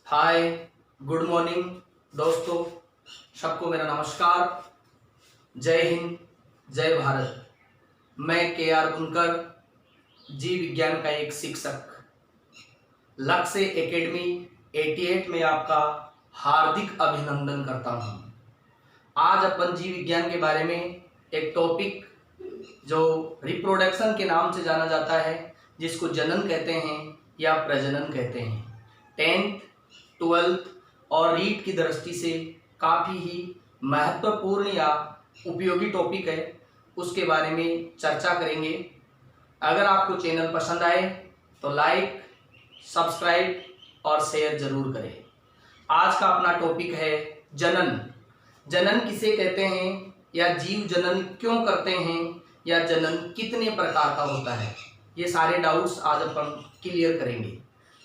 हाय, good morning दोस्तों। सबको मेरा नमस्कार। जय हिंद, जय भारत। मैं के आर बुनकर, जीव विज्ञान का एक शिक्षक, लक्ष्य एकेडमी 88 में आपका हार्दिक अभिनंदन करता हूँ। आज अपन जीव विज्ञान के बारे में एक टॉपिक जो रिप्रोडक्शन के नाम से जाना जाता है, जिसको जनन कहते हैं या प्रजनन कहते हैं, 10th, 12th और रीट की दृष्टि से काफ़ी ही महत्वपूर्ण या उपयोगी टॉपिक है, उसके बारे में चर्चा करेंगे। अगर आपको चैनल पसंद आए तो लाइक, सब्सक्राइब और शेयर जरूर करें। आज का अपना टॉपिक है जनन। जनन किसे कहते हैं, या जीव जनन क्यों करते हैं, या जनन कितने प्रकार का होता है, ये सारे डाउट्स आज अपन क्लियर करेंगे।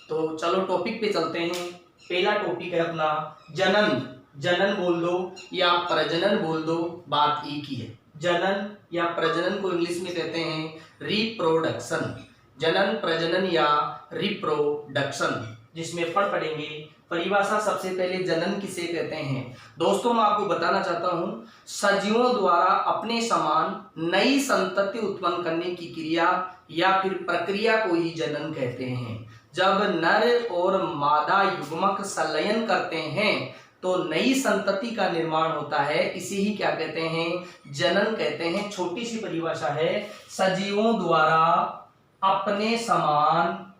तो चलो टॉपिक पे चलते हैं। पहला टॉपिक है अपना जनन। जनन बोल दो या प्रजनन बोल दो, बात एक ही है। जनन या प्रजनन को इंग्लिश में कहते हैं रिप्रोडक्शन। जनन, प्रजनन या रिप्रोडक्शन, जिसमें पढ़ेंगे परिभाषा। सबसे पहले जनन किसे कहते हैं दोस्तों, मैं आपको बताना चाहता हूं, सजीवों द्वारा अपने समान नई संतति उत्पन्न करने की क्रिया या फिर प्रक्रिया को ही जनन कहते हैं। जब नर और मादा युग्मक संलयन करते हैं तो नई संतति का निर्माण होता है, इसे ही क्या कहते हैं, जनन कहते हैं। छोटी सी परिभाषा है, सजीवों द्वारा अपने समान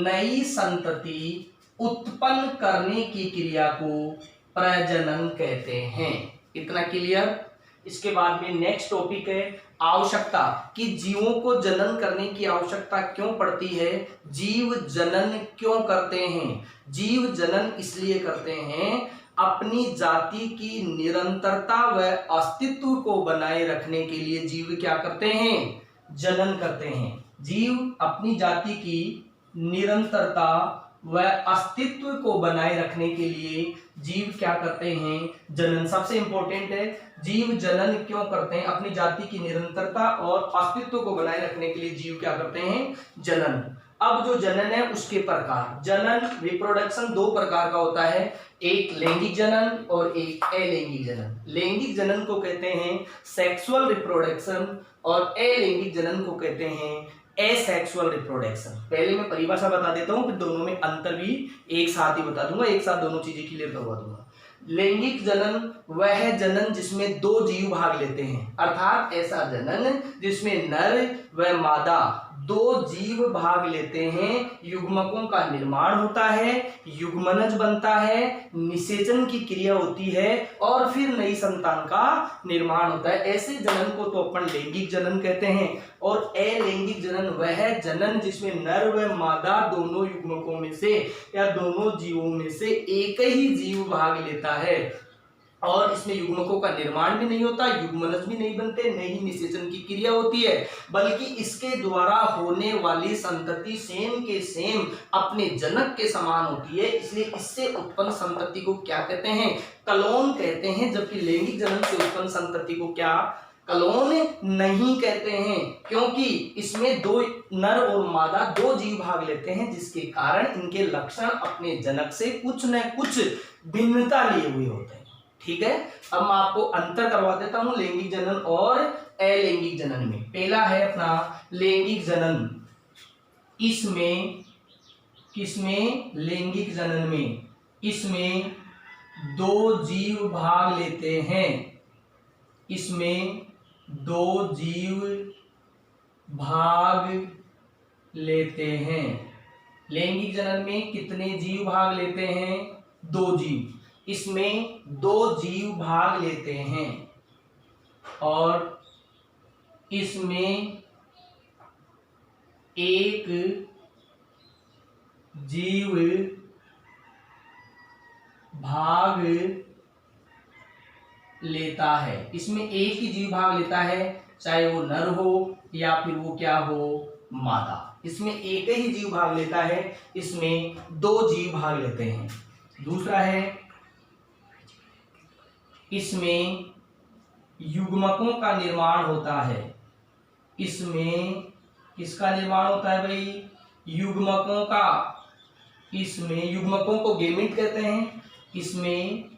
नई संतति उत्पन्न करने की क्रिया को प्रजनन कहते हैं। इतना क्लियर। इसके बाद में नेक्स्ट टॉपिक है आवश्यकता, कि जीवों को जनन करने की आवश्यकता क्यों पड़ती है। जीव जनन क्यों करते हैं? जीव जनन इसलिए करते हैं अपनी जाति की निरंतरता व अस्तित्व को बनाए रखने के लिए जीव क्या करते हैं, जनन करते हैं। जीव अपनी जाति की निरंतरता व अस्तित्व को बनाए रखने के लिए जीव क्या करते हैं, जनन। सबसे इंपॉर्टेंट है, जीव जनन क्यों करते हैं, अपनी जाति की निरंतरता और अस्तित्व को बनाए रखने के लिए जीव क्या करते हैं, जनन। अब जो जनन है उसके प्रकार, जनन रिप्रोडक्शन दो प्रकार का होता है, एक लैंगिक जनन और एक अलैंगिक जनन। लैंगिक जनन को कहते हैं सेक्सुअल रिप्रोडक्शन और अलैंगिक जनन को कहते हैं एसेक्सुअल रिप्रोडक्शन। पहले मैं परिभाषा बता देता हूं, फिर दोनों में अंतर भी एक साथ ही बता दूंगा, एक साथ दोनों चीजें क्लियर करवा दूंगा। लैंगिक जनन वह जनन जिसमें दो जीव भाग लेते हैं, अर्थात ऐसा जनन जिसमें नर व मादा दो जीव भाग लेते हैं, युग्मकों का निर्माण होता है, युग्मनज बनता है, निषेचन की क्रिया होती है और फिर नई संतान का निर्माण होता है। ऐसे जनन को तो अपन लैंगिक जनन कहते हैं। और अलैंगिक जनन वह जनन जिसमें नर व मादा दोनों युग्मकों में से या दोनों जीवों में से एक ही जीव भाग लेता है और इसमें युग्मकों का निर्माण भी नहीं होता, युग्मनज भी नहीं बनते, न ही निषेचन की क्रिया होती है, बल्कि इसके द्वारा होने वाली संतति सेम के सेम अपने जनक के समान होती है। इसलिए इससे उत्पन्न संतति को क्या कहते हैं, कलोन कहते हैं। जबकि लैंगिक जनन से उत्पन्न संतति को क्या, कलोन नहीं कहते हैं, क्योंकि इसमें दो नर और मादा दो जीव भाग लेते हैं, जिसके कारण इनके लक्षण अपने जनक से कुछ न कुछ भिन्नता लिए हुए होते हैं। ठीक है, अब मैं आपको अंतर करवा देता हूं लैंगिक जनन और अलैंगिक जनन में। पहला है अपना लैंगिक जनन। किसमें लैंगिक जनन में, इसमें दो जीव भाग लेते हैं, इसमें दो जीव भाग लेते हैं। लैंगिक जनन में कितने जीव भाग लेते हैं, दो जीव। इसमें दो जीव भाग लेते हैं और इसमें एक जीव भाग लेता है। इसमें एक ही जीव भाग लेता है, चाहे वो नर हो या फिर वो क्या हो, मादा। इसमें एक ही जीव भाग लेता है, इसमें दो जीव भाग लेते हैं। दूसरा है, इसमें युग्मकों का निर्माण होता है। इसमें किसका निर्माण होता है भाई, युग्मकों का। इसमें युग्मकों को गैमेट कहते हैं। इसमें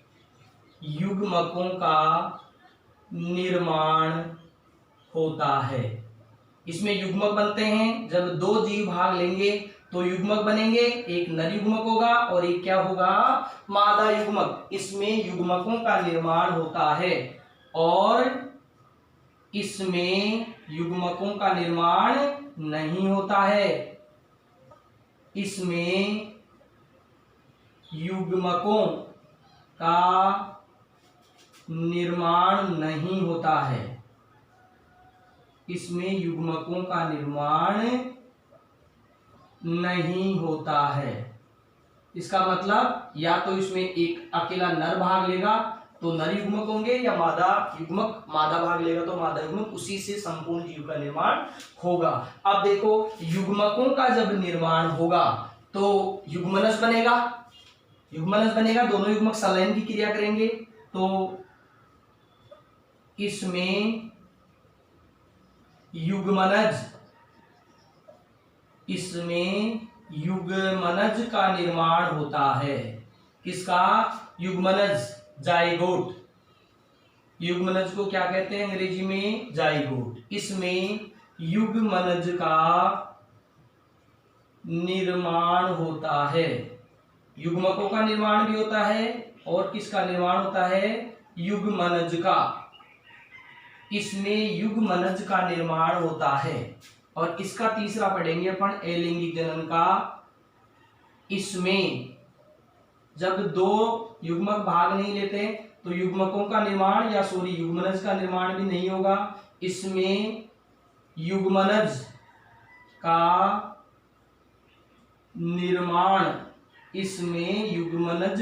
युग्मकों का निर्माण होता है। इसमें युग्मक बनते हैं। जब दो जीव भाग लेंगे तो युग्मक बनेंगे, एक नर युग्मक होगा और एक क्या होगा, मादा युग्मक। इसमें युग्मकों का निर्माण होता है और इसमें युग्मकों का निर्माण नहीं होता है। इसमें युग्मकों का निर्माण नहीं होता है। इसमें युग्मकों का निर्माण नहीं होता है। इसका मतलब या तो इसमें एक अकेला नर भाग लेगा तो नर युग्मक होंगे, या मादा युग्मक मादा भाग लेगा तो मादा युग्मक, उसी से संपूर्ण जीव का निर्माण होगा। अब देखो, युग्मकों का जब निर्माण होगा तो युग्मनज बनेगा। युग्मनज बनेगा, दोनों युग्मक संलयन की क्रिया करेंगे तो इसमें युग्मनज का निर्माण होता है। किसका? युग्मनज, जाइगोट। युग्मनज को क्या कहते हैं अंग्रेजी में? जाइगोट। इसमें युग्मनज का निर्माण होता है। युग्मकों का निर्माण भी होता है और किसका निर्माण होता है? युग्मनज का। इसमें युग्मनज का निर्माण होता है। और इसका तीसरा पढ़ेंगे अपन, अलैंगिक जनन का। इसमें जब दो युग्मक भाग नहीं लेते तो युग्मकों का निर्माण युग्मनज का निर्माण भी नहीं होगा। इसमें युग्मनज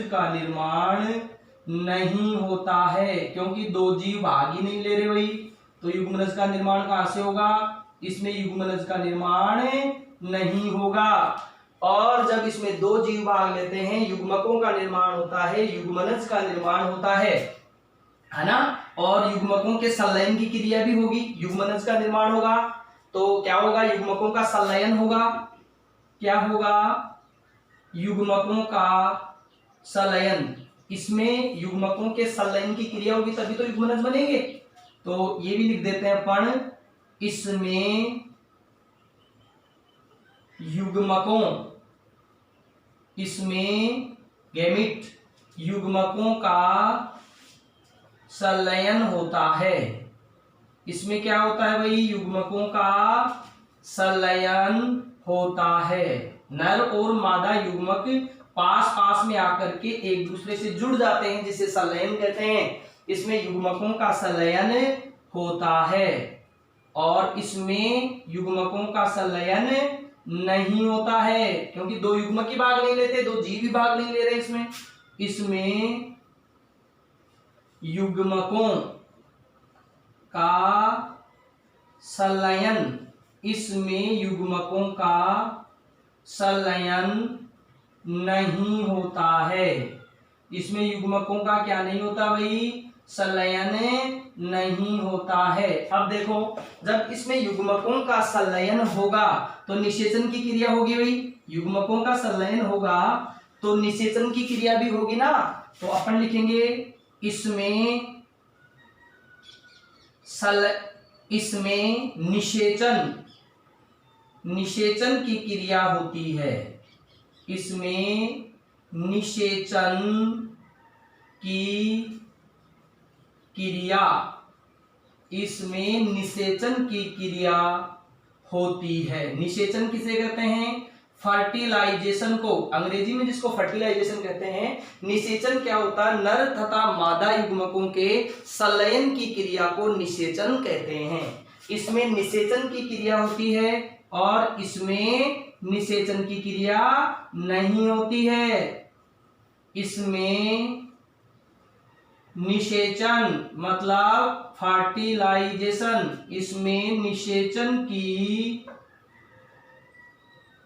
का निर्माण नहीं होता है, क्योंकि दो जीव भाग ही नहीं ले रहे भाई, तो युग्मनज का निर्माण कहां से होगा? इसमें युग्मनज का निर्माण नहीं होगा। और जब इसमें दो जीव भाग लेते हैं युग्मकों का निर्माण होता है, युग्मनज का निर्माण होता है ना। और युग्मकों के संलयन की क्रिया भी होगी, युग्मनज का निर्माण होगा तो क्या होगा? युग्मकों का संलयन होगा। क्या होगा? युग्मकों का संलयन। इसमें युग्मकों के संलयन की क्रिया होगी तभी तो युग्मनज बनेंगे। तो ये भी लिख देते हैं अपन, इसमें गैमेट युग्मकों का संलयन होता है। इसमें क्या होता है भाई? युग्मकों का संलयन होता है। नर और मादा युग्मक पास पास में आकर के एक दूसरे से जुड़ जाते हैं, जिसे संलयन कहते हैं। इसमें युग्मकों का संलयन होता है और इसमें युग्मकों का संलयन नहीं होता है, क्योंकि दो युग्मक ही भाग नहीं लेते, दो जीव भी भाग नहीं ले रहे। इसमें युग्मकों का संलयन, नहीं होता है। इसमें युग्मकों का क्या नहीं होता भाई? संलयन नहीं होता है। अब देखो, जब इसमें युग्मकों का संलयन होगा तो निषेचन की क्रिया होगी भाई। युग्मकों का संलयन होगा तो निषेचन की क्रिया भी होगी ना। तो अपन लिखेंगे इसमें निषेचन की क्रिया होती है। इसमें निषेचन की क्रिया होती है। निषेचन किसे कहते हैं? फर्टिलाइजेशन को, अंग्रेजी में जिसको फर्टिलाइजेशन कहते हैं। निषेचन क्या होता है? नर तथा मादा युग्मकों के संलयन की क्रिया को निषेचन कहते हैं। इसमें निषेचन की क्रिया होती है और इसमें निषेचन की क्रिया नहीं होती है। इसमें निषेचन मतलब फर्टिलाइजेशन, इसमें निषेचन की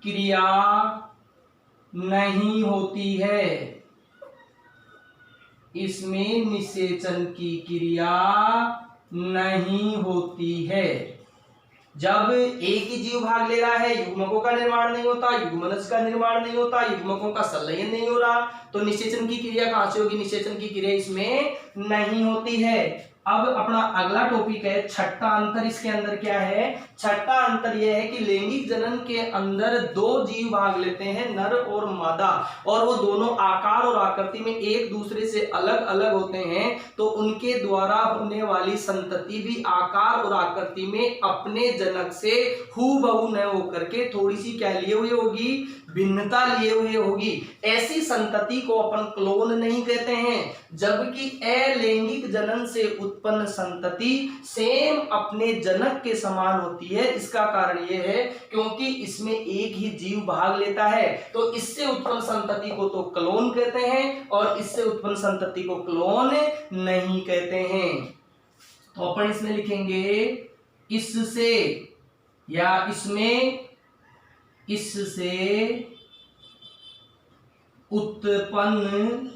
क्रिया नहीं होती है। इसमें निषेचन की क्रिया नहीं होती है। जब एक ही जीव भाग ले रहा है, युग्मकों का निर्माण नहीं होता, युग्मनज का निर्माण नहीं होता, युग्मकों का संलयन नहीं हो रहा, तो निषेचन की क्रिया कहां से होगी? निषेचन की क्रिया इसमें नहीं होती है। अब अपना अगला टॉपिक है छठा अंतर। इसके अंदर क्या है? छठा अंतर यह है कि लैंगिक जनन के अंदर दो जीव भाग लेते हैं, नर और मादा, और वो दोनों आकार और आकृति में एक दूसरे से अलग अलग होते हैं, तो उनके द्वारा होने वाली संतति भी आकार और आकृति में अपने जनक से हूबहू न होकर के थोड़ी सी क्या लिए हुई होगी? भिन्नता लिए हुए होगी। ऐसी संतति को अपन क्लोन नहीं कहते हैं, जबकि अलैंगिक जनन से उत्पन्न संतति सेम अपने जनक के समान होती है। इसका कारण यह है क्योंकि इसमें एक ही जीव भाग लेता है, तो इससे उत्पन्न संतति को तो क्लोन कहते हैं और इससे उत्पन्न संतति को क्लोन नहीं कहते हैं। तो अपन इसमें लिखेंगे इससे या इसमें, इससे उत्पन्न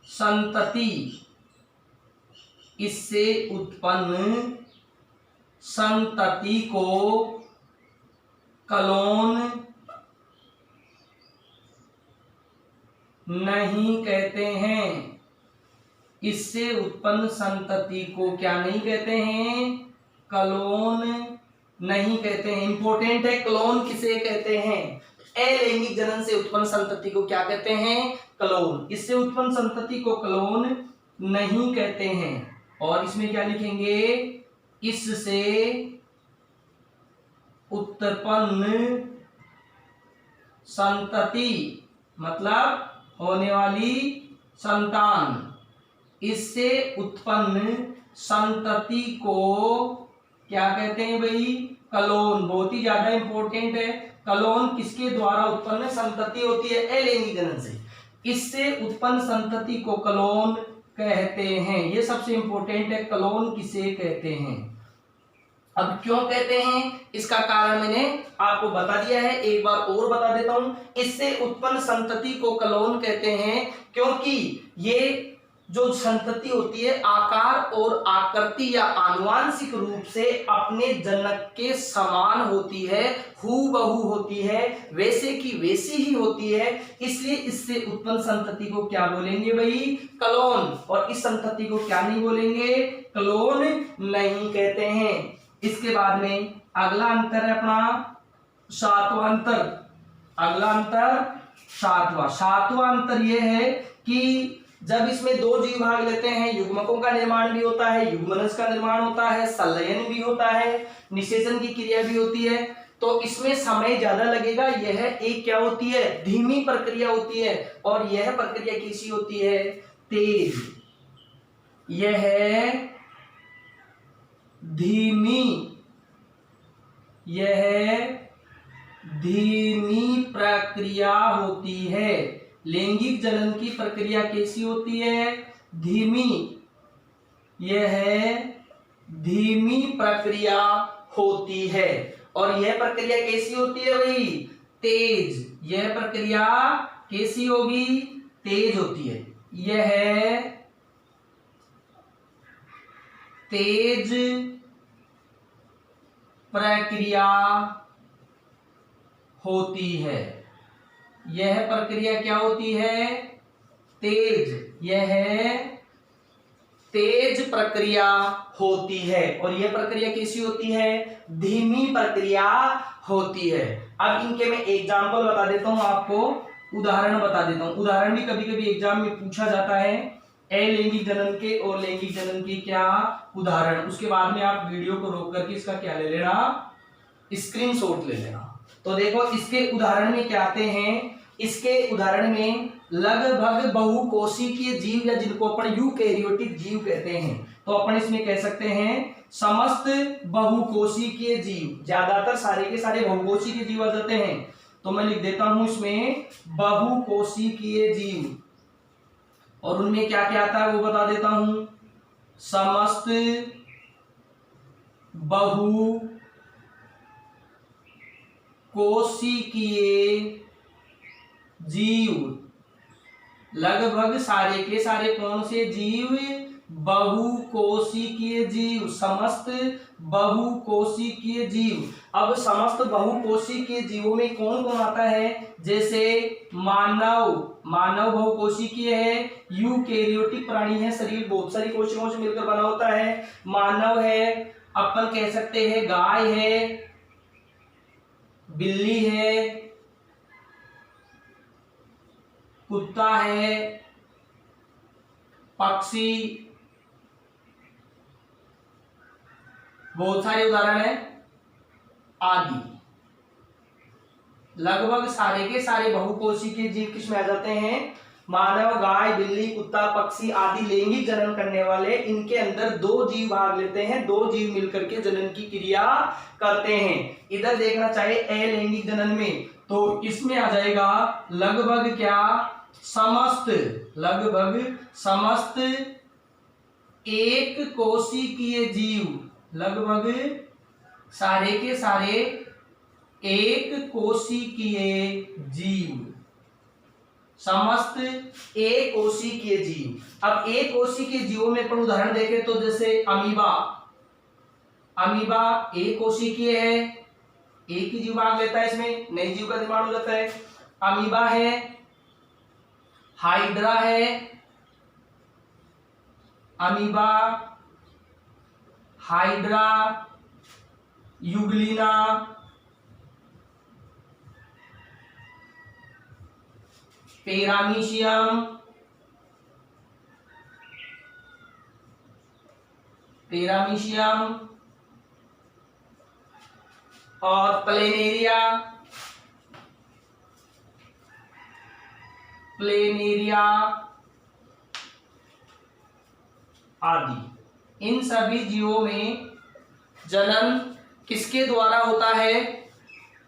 संतति, इससे उत्पन्न संतति को क्लोन नहीं कहते हैं। इससे उत्पन्न संतति को क्या नहीं कहते हैं? क्लोन नहीं कहते हैं। इंपॉर्टेंट है, क्लोन किसे कहते हैं? अलैंगिक जनन से उत्पन्न संतति को क्या कहते हैं? क्लोन। इससे उत्पन्न संतति को क्लोन नहीं कहते हैं। और इसमें क्या लिखेंगे? इससे उत्पन्न संतति मतलब होने वाली संतान, इससे उत्पन्न संतति को क्या कहते हैं भाई? क्लोन। बहुत ही ज्यादा इंपॉर्टेंट है। क्लोन किसके द्वारा उत्पन्न संतति होती है? अलैंगिक जनन से। इससे उत्पन्न संतति को क्लोन कहते हैं। ये सबसे इंपॉर्टेंट है, क्लोन किसे कहते हैं। अब क्यों कहते हैं इसका कारण मैंने आपको बता दिया है, एक बार और बता देता हूं। इससे उत्पन्न संतति को क्लोन कहते हैं क्योंकि ये जो संतति होती है आकार और आकृति या आनुवांशिक रूप से अपने जनक के समान होती है, हूबहू होती है, वैसे की वैसी ही होती है, इसलिए इससे उत्पन्न संतति को क्या बोलेंगे भाई? क्लोन। और इस संतति को क्या नहीं बोलेंगे? क्लोन नहीं कहते हैं। इसके बाद में अगला अंतर है अपना सातवां अंतर। अगला अंतर सातवां अंतर यह है कि जब इसमें दो जीव भाग लेते हैं, युग्मकों का निर्माण भी होता है, युग्मनज का निर्माण होता है, संलयन भी होता है, निषेचन की क्रिया भी होती है, तो इसमें समय ज्यादा लगेगा। यह एक क्या होती है? धीमी प्रक्रिया होती है। और यह प्रक्रिया कैसी होती है? तेज। यह धीमी प्रक्रिया होती है। लैंगिक जनन की प्रक्रिया कैसी होती है? धीमी। यह धीमी प्रक्रिया होती है। और यह प्रक्रिया कैसी होती है भाई? तेज। यह प्रक्रिया कैसी होगी? तेज होती है। यह तेज प्रक्रिया होती है। यह प्रक्रिया क्या होती है? तेज। यह तेज प्रक्रिया होती है। और यह प्रक्रिया कैसी होती है? धीमी प्रक्रिया होती है। अब इनके मैं एग्जाम्पल बता देता हूं आपको, उदाहरण बता देता हूं। उदाहरण भी कभी कभी एग्जाम में पूछा जाता है, अलैंगिक जनन के और लैंगिक जनन के क्या उदाहरण। उसके बाद में आप वीडियो को रोक करके इसका क्या ले लेना? स्क्रीनशॉट ले लेना। तो देखो इसके उदाहरण में क्या आते हैं। इसके उदाहरण में लगभग बहुकोशिकीय जीव या जिनको अपन यूकैरियोटिक जीव कहते हैं, तो अपन इसमें कह सकते हैं समस्त बहुकोशिकीय जीव। ज्यादातर सारे के सारे बहुकोशिकीय जीव आ जाते हैं, तो मैं लिख देता हूं इसमें बहुकोशिकीय जीव। और उनमें क्या क्या आता है वो बता देता हूं। समस्त बहुकोशिकीय जीव। लगभग सारे के सारे कौन से जीव? बहुकोशिकीय जीव, समस्त बहुकोशिकीय जीव। अब समस्त बहुकोशिकीय जीवों में कौन कौन आता है? जैसे मानव, मानव बहुकोशिकीय है। यूकेरियोटिक प्राणी है, शरीर बहुत सारी कोशिकाओं से मिलकर बना होता है। मानव है, अपन कह सकते हैं गाय है, बिल्ली है, कुत्ता है, पक्षी, बहुत सारे उदाहरण है आदि। लगभग सारे के सारे बहुकोशिकीय जीव किसमें आ जाते हैं? मानव, गाय, बिल्ली, कुत्ता, पक्षी आदि लैंगिक जनन करने वाले, इनके अंदर दो जीव भाग लेते हैं, दो जीव मिलकर के जनन की क्रिया करते हैं। इधर देखना चाहिए अलैंगिक जनन में, तो इसमें आ जाएगा लगभग क्या? समस्त, लगभग समस्त एक कोशिकीय जीव, लगभग सारे के सारे एक कोशिकीय जीव, समस्त एक कोशिकीय जीव। अब एक कोशिकीय जीवों में अपन उदाहरण देखें तो जैसे अमीबा, अमीबा एक कोशिकीय है, एक ही जीव भाग लेता है, इसमें नई जीव का निर्माण हो जाता है। अमीबा है, हाइड्रा है, amoeba, hydra, Euglena, paramecium, paramecium और प्लेनेरिया, प्लेनेरिया आदि। इन सभी जीवों में जनन किसके द्वारा होता है?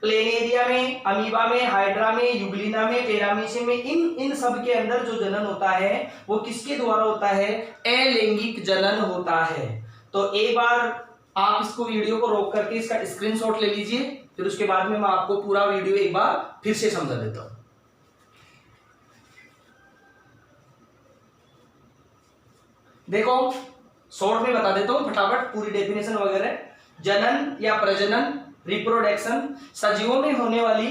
प्लेनेरिया में, अमीबा में, हाइड्रा में, यूग्लिना में, पैरामीशियम में, इन सब के अंदर जो जनन होता है वो किसके द्वारा होता है? अलैंगिक जनन होता है। तो एक बार आप इसको वीडियो को रोक करके इसका स्क्रीनशॉट ले लीजिए, फिर उसके बाद में मैं आपको पूरा वीडियो एक बार फिर से समझा देता हूं। देखो शॉर्ट में बता देता हूं फटाफट पूरी डेफिनेशन वगैरह। जनन या प्रजनन, रिप्रोडक्शन सजीवों में होने वाली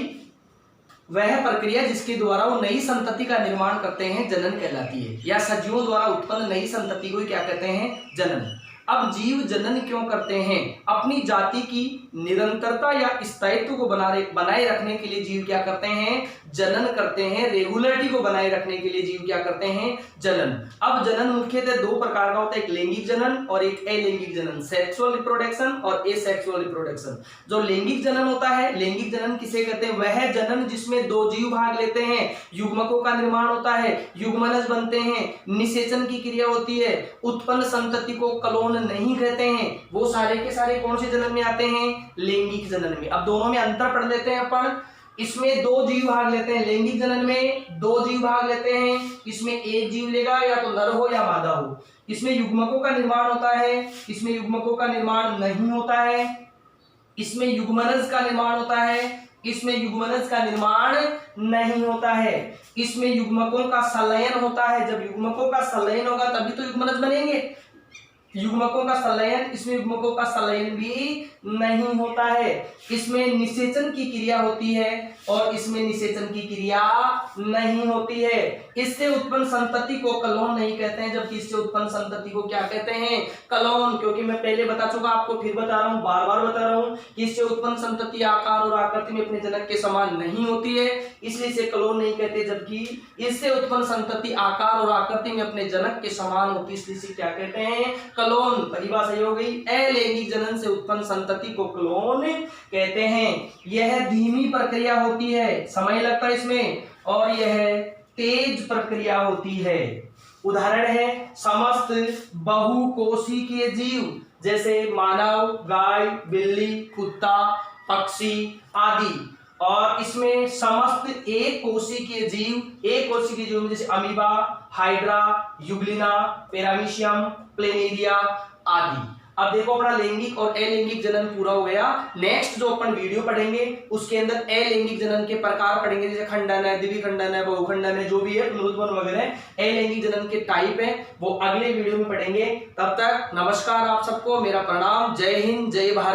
वह प्रक्रिया जिसके द्वारा वो नई संतति का निर्माण करते हैं, जनन कहलाती है। या सजीवों द्वारा उत्पन्न नई संतति को क्या कहते हैं? जनन। अब जीव जनन क्यों करते हैं? अपनी जाति की निरंतरता या स्थायित्व को बनाए रखने के लिए जीव क्या करते हैं? जनन करते हैं। रेगुलरिटी को बनाए रखने के लिए जीव क्या करते हैं? जनन। अब जनन मुख्यतः दो प्रकार का होता है, एक लैंगिक जनन और एक अलैंगिक जनन, सेक्सुअल रिप्रोडक्शन और एसेक्सुअल रिप्रोडक्शन। जो लैंगिक जनन होता है, लैंगिक जनन किसे कहते हैं? वह जनन जिसमें दो जीव भाग लेते हैं, युग्मकों का निर्माण होता है, युग्मनज बनते हैं, निषेचन की क्रिया होती है, उत्पन्न संतति को कलोन नहीं कहते हैं। वो सारे के सारे कौन से जनन में आते हैं? लैंगिक जनन में। अब दोनों में अंतर पढ़ लेते हैं अपन। इसमें दो जीव भाग लेते हैं, लैंगिक जनन में दो जीव भाग लेते हैं। इसमें एक जीव लेगा, या तो नर हो या मादा हो। इसमें युग्मकों का निर्माण होता है, इसमें युग्मकों का निर्माण नहीं होता है। इसमें युग्मनज का निर्माण होता है, इसमें युग्मनज का निर्माण नहीं होता है। इसमें युग्मकों का संलयन होता है। जब युग्मकों का संलयन होगा तभी तो युग्मनज बनेंगे। युग्मकों का संलयन, इसमें युग्मकों का संलयन भी नहीं होता है। इसमें निषेचन की क्रिया होती है और इसमें निषेचन की क्रिया नहीं होती है। इससे उत्पन्न संतति को कलोन नहीं कहते हैं, जबकि इससे उत्पन्न संतति को क्या कहते हैं? कलोन। क्योंकि मैं पहले बता चुका, आपको फिर बता रहा हूं, बार बार बता रहा हूं कि इससे उत्पन्न संतति आकार और आकृति में अपने जनक के समान नहीं होती है, इसलिए इसे कलोन नहीं कहते। जबकि इससे उत्पन्न संतति आकार और आकृति में अपने जनक के समान होती है, इसलिए इसे क्या कहते हैं? कलोन। परिभाषा हो गई। अलैंगिक जनन से उत्पन्न संतति को कलोन कहते हैं। यह धीमी प्रक्रिया होती है, समय लगता है इसमें, और यह तेज प्रक्रिया होती है। उदाहरण है समस्त बहुकोशिकीय जीव, जैसे मानव, गाय, बिल्ली, कुत्ता, पक्षी आदि। और इसमें समस्त एक कोशिकीय जीव, एक कोशिकीय जीव में जैसे amoeba, hydra, Euglena, paramecium, planaria आदि। अब देखो अपना लैंगिक और अलैंगिक जनन पूरा हो गया। नेक्स्ट जो अपन वीडियो पढ़ेंगे उसके अंदर अलैंगिक जनन के प्रकार पढ़ेंगे, जैसे खंडन है, द्विखंडन है, बहुखंडन है, जो भी है पुनरुत्पन्न वगैरह अलैंगिक जनन के टाइप है वो अगले वीडियो में पढ़ेंगे। तब तक नमस्कार आप सबको, मेरा प्रणाम, जय हिंद, जय भारत।